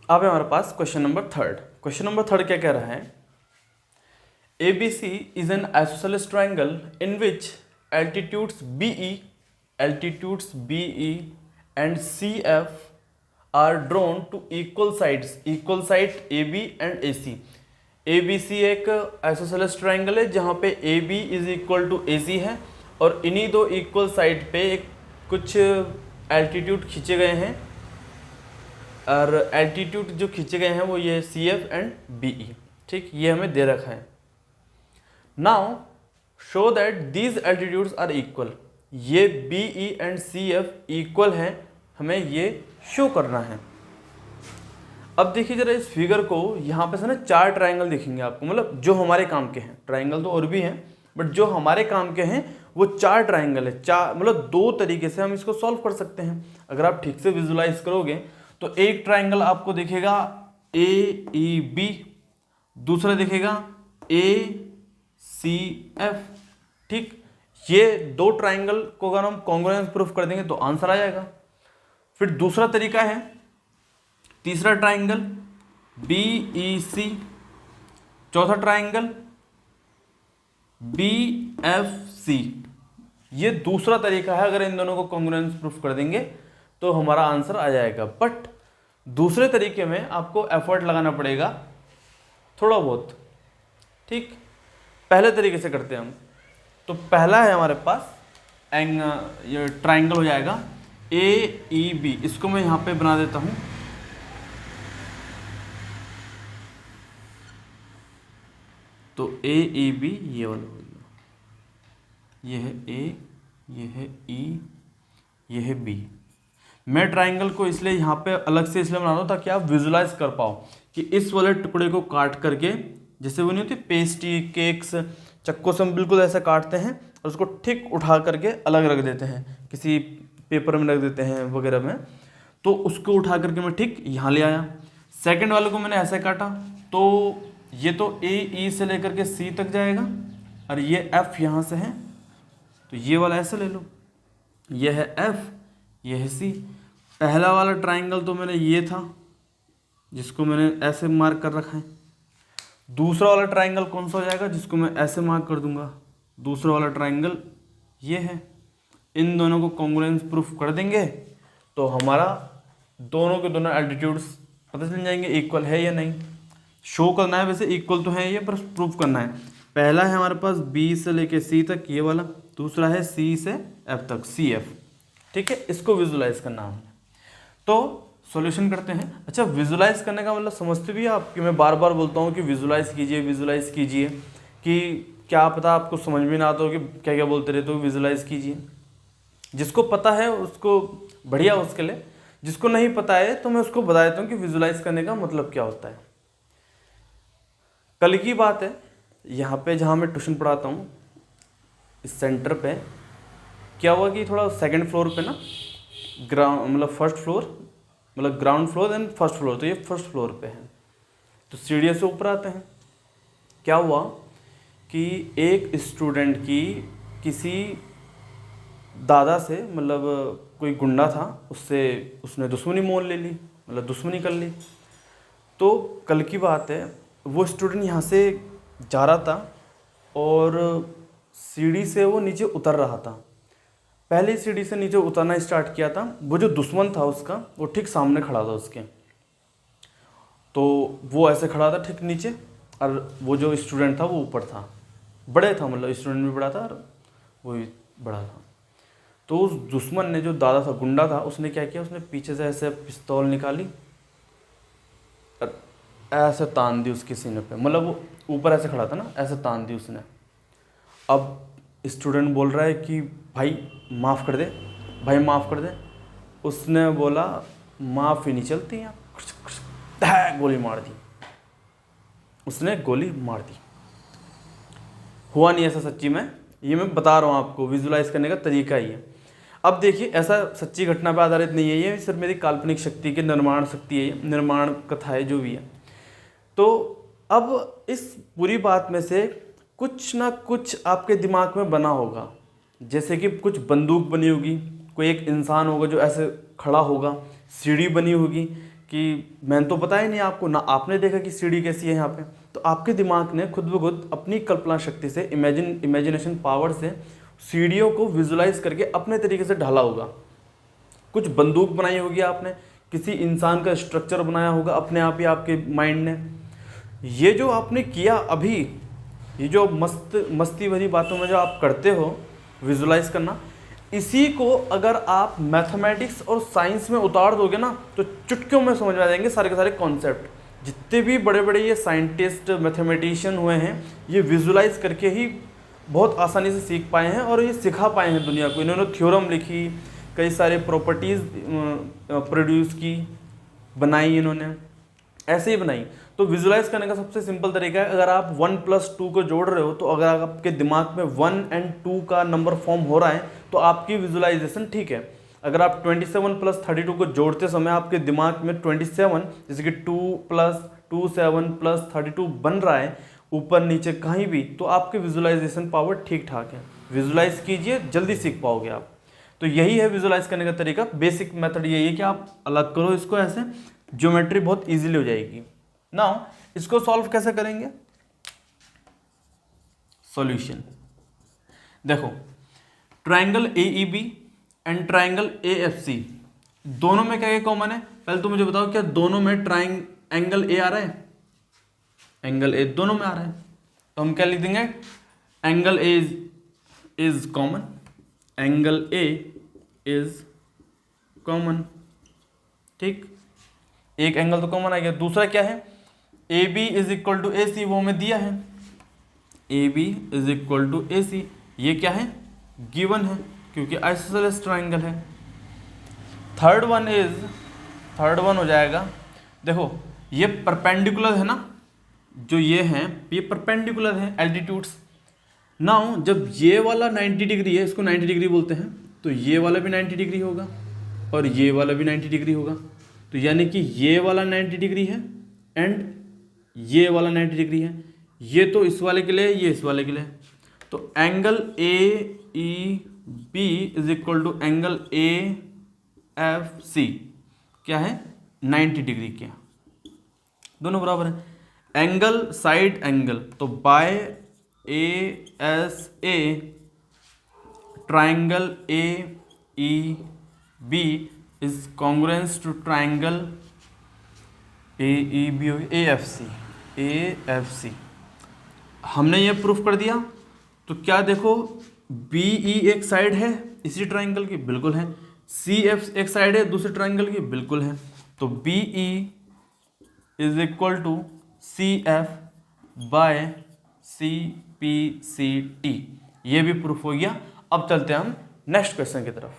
अब है हमारे पास question number third. Question number third क्या कह रहा है? ABC is an isosceles triangle in which altitudes BE and CF are drawn to equal sides AB and AC। ABC एक आइसोसेलेस ट्राइंगल है जहाँ पे AB is equal to AC है और इन्हीं दो इक्वल साइड पे एक कुछ एल्टीट्यूड खींचे गए हैं और एल्टीट्यूड जो खींचे गए हैं वो ये CF एंड BE। ठीक, ये हमें दे रखा है। Now show that these altitudes are equal. ये BE एंड CF इक्वल हैं, हमें ये शो करना है। अब देखिए जरा इस फिगर को, यहाँ पे से ना 4 ट्राइंगल दिखेंगे आपको, मतलब जो हमारे काम के हैं। ट्राइंगल तो और भी हैं बट जो हमारे काम के हैं वो 4 ट्राइंगल है। 4 मतलब 2 तरीके से हम इसको सॉल्व कर सकते हैं अगर आप ठीक से विजुलाइज करोगे। तो एक ट्राइंगल आपको दिखेगा AEB, दूसरा दिखेगा ACF। ठीक, ये 2 ट्राइंगल को अगर हम कॉन्ग्रुएंस प्रूफ कर देंगे तो आंसर आ जाएगा। फिर दूसरा तरीका है, तीसरा ट्राइंगल BEC, चौथा ट्राइंगल BFC। ये दूसरा तरीका है, अगर इन दोनों को कॉन्ग्रुएंस प्रूफ कर देंगे तो हमारा आंसर आ जाएगा। बट दूसरे तरीके में आपको एफर्ट लगाना पड़ेगा थोड़ा बहुत। ठीक, पहले तरीके से करते हैं हम। तो पहला है हमारे पास ये ट्राइंगल हो जाएगा AEB। इसको मैं यहाँ पे बना देता हूँ। तो AEB ये वाला हो गया, ये है A, ये है E, ये है B। मैं ट्राइंगल को इसलिए यहाँ पे अलग से इसलिए बना रहा हूँ ताकि आप विजुलाइज कर पाओ कि इस वाले टुकड़े को काट करके, जैसे वो नहीं होती पेस्ट्री केक्स, चक्कों से हम बिल्कुल ऐसा काटते हैं और उसको ठीक उठा करके अलग रख देते हैं, किसी पेपर में रख देते हैं वगैरह में। तो उसको उठा करके मैं ठीक यहाँ ले आया। सेकंड वाले को मैंने ऐसे काटा, तो ये तो AE से लेकर के C तक जाएगा और ये F यहाँ से है, तो ये वाला ऐसे ले लो, ये है F, ये है C। पहला वाला ट्राइंगल तो मैंने ये था जिसको मैंने ऐसे मार्क कर रखा है। दूसरा वाला ट्राइंगल कौन सा हो जाएगा जिसको मैं ऐसे मार्क कर दूंगा? दूसरा वाला ट्राइंगल ये है। इन दोनों को कॉन्ग्रुएंस प्रूफ कर देंगे तो हमारा दोनों के दोनों एल्टीट्यूड्स पता चल जाएंगे इक्वल है या नहीं। शो करना है, वैसे इक्वल तो है ये, पर प्रूफ करना है। पहला है हमारे पास B से लेके C तक ये वाला, दूसरा है C से F तक CF। ठीक है, इसको विजुलाइज करना हमने। तो सॉल्यूशन करते हैं। अच्छा, विजुलाइज करने का मतलब समझते भी आप कि मैं बार बार बोलता हूँ कि विजुलाइज कीजिए, कि क्या पता आपको समझ में ना आता हो कि क्या क्या बोलते रहते हो। विजुलाइज कीजिए, जिसको पता है उसको बढ़िया, उसके लिए। जिसको नहीं पता है तो मैं उसको बता देता हूँ कि विजुलाइज करने का मतलब क्या होता है। कल की बात है, यहाँ पे जहाँ मैं ट्यूशन पढ़ाता हूँ इस सेंटर पे क्या हुआ कि थोड़ा सेकंड फ्लोर पे ना मतलब फर्स्ट फ्लोर, मतलब ground floor and first floor, तो ये फर्स्ट फ्लोर पे है। तो सीढ़ियों से ऊपर आते हैं। क्या हुआ कि एक स्टूडेंट की किसी दादा से, मतलब कोई गुंडा था, उससे उसने दुश्मनी मोल ले ली, मतलब दुश्मनी कर ली। तो कल की बात है, वो स्टूडेंट यहाँ से जा रहा था और सीढ़ी से वो नीचे उतर रहा था। पहले सीढ़ी से नीचे उतरना स्टार्ट किया था, वो जो दुश्मन था उसका वो ठीक सामने खड़ा था उसके। तो वो ऐसे खड़ा था ठीक नीचे और वो जो स्टूडेंट था वो ऊपर था। बड़े था, मतलब स्टूडेंट भी बड़ा था और वो भी बड़ा था। तो उस दुश्मन ने, जो दादा था, गुंडा था, उसने क्या किया, उसने पीछे से ऐसे पिस्तौल निकाली और ऐसे तान दी उसके सीने पे। मतलब वो ऊपर ऐसे खड़ा था ना, ऐसे तान दी उसने। अब स्टूडेंट बोल रहा है कि भाई माफ़ कर दे, भाई माफ़ कर दे। उसने बोला माफ़ी नहीं चलती यहाँ, गोली मार दी। उसने गोली मार दी। हुआ नहीं ऐसा सच्ची में, ये मैं बता रहा हूँ आपको, विजुलाइज करने का तरीका ही है। अब देखिए, ऐसा सच्ची घटना पर आधारित नहीं है, ये सिर्फ मेरी काल्पनिक शक्ति की निर्माण शक्ति है, निर्माण कथा है, जो भी है। तो अब इस पूरी बात में से कुछ ना कुछ आपके दिमाग में बना होगा, जैसे कि कुछ बंदूक बनी होगी, कोई एक इंसान होगा जो ऐसे खड़ा होगा, सीढ़ी बनी होगी, कि मैंने तो पता ही नहीं आपको, ना आपने देखा कि सीढ़ी कैसी है यहाँ पे, तो आपके दिमाग ने खुद ब खुद अपनी कल्पना शक्ति से, इमेजिनेशन पावर से सीढ़ियों को विजुलाइज करके अपने तरीके से ढाला होगा। कुछ बंदूक बनाई होगी आपने, किसी इंसान का स्ट्रक्चर बनाया होगा अपने आप ही आपके माइंड ने। ये जो आपने किया अभी, ये जो मस्ती भरी बातों में जो आप करते हो विजुलाइज करना, इसी को अगर आप मैथमेटिक्स और साइंस में उतार दोगे ना तो चुटकियों में समझ में आ जाएंगे सारे के सारे कॉन्सेप्ट। जितने भी बड़े बड़े ये साइंटिस्ट मैथमेटिशियन हुए हैं, ये विजुलाइज करके ही बहुत आसानी से सीख पाए हैं और ये सिखा पाए हैं दुनिया को। इन्होंने थ्योरम लिखी, कई सारे प्रॉपर्टीज़ प्रोड्यूस की, बनाई, इन्होंने ऐसे ही बनाई। तो विजुलाइज करने का सबसे सिंपल तरीका है, अगर आप 1+2 को जोड़ रहे हो तो अगर आपके दिमाग में 1 और 2 का नंबर फॉर्म हो रहा है तो आपकी विजुलाइजेशन ठीक है। अगर आप 27 + 32 को जोड़ते समय आपके दिमाग में 27 जैसे कि 2 + 2 7 + 32 बन रहा है ऊपर नीचे कहीं भी, तो आपकी विजुलाइजेशन पावर ठीक ठाक है। विजुलाइज कीजिए, जल्दी सीख पाओगे आप। तो यही है विजुलाइज करने का तरीका। बेसिक मेथड यही है कि आप अलग करो इसको, ऐसे ज्योमेट्री बहुत इजीली हो जाएगी। नाउ इसको सॉल्व कैसे करेंगे? सॉल्यूशन देखो, triangle AEB and triangle AFC दोनों में क्या क्या कॉमन है? पहले तो मुझे बताओ, क्या दोनों में एंगल A आ रहा है? एंगल A दोनों में आ रहा है, तो हम क्या लिख देंगे? Angle A is common, angle A is common. ठीक, एक एंगल तो कॉमन आ गया। दूसरा क्या है? AB is equal to AC, वो हमें दिया है। AB is equal to AC, ये क्या है? गिवन है, क्योंकि आइसोसेलेस ट्राइंगल है। थर्ड वन हो जाएगा, देखो ये परपेंडिकुलर है ना, जो ये हैं ये परपेंडिकुलर है एल्टीट्यूड्स। नाउ जब ये वाला 90 डिग्री है, इसको 90 डिग्री बोलते हैं, तो ये वाला भी 90 डिग्री होगा और ये वाला भी 90 डिग्री होगा। तो यानी कि ये वाला 90 डिग्री है एंड ये वाला 90 डिग्री है। ये तो इस वाले के लिए, ये इस वाले के लिए। तो angle AEB is equal to angle AFC क्या है? 90 डिग्री के, दोनों बराबर है। एंगल साइड एंगल, तो by ASA triangle AEB is congruence to triangle AFC। हमने ये प्रूफ कर दिया। तो क्या देखो, BE एक साइड है इसी ट्राइंगल की, बिल्कुल है। CF एक साइड है दूसरे ट्राइंगल की, बिल्कुल है। तो BE is equal to CF by CPCT, ये भी प्रूफ हो गया। अब चलते हैं हम नेक्स्ट क्वेश्चन की तरफ।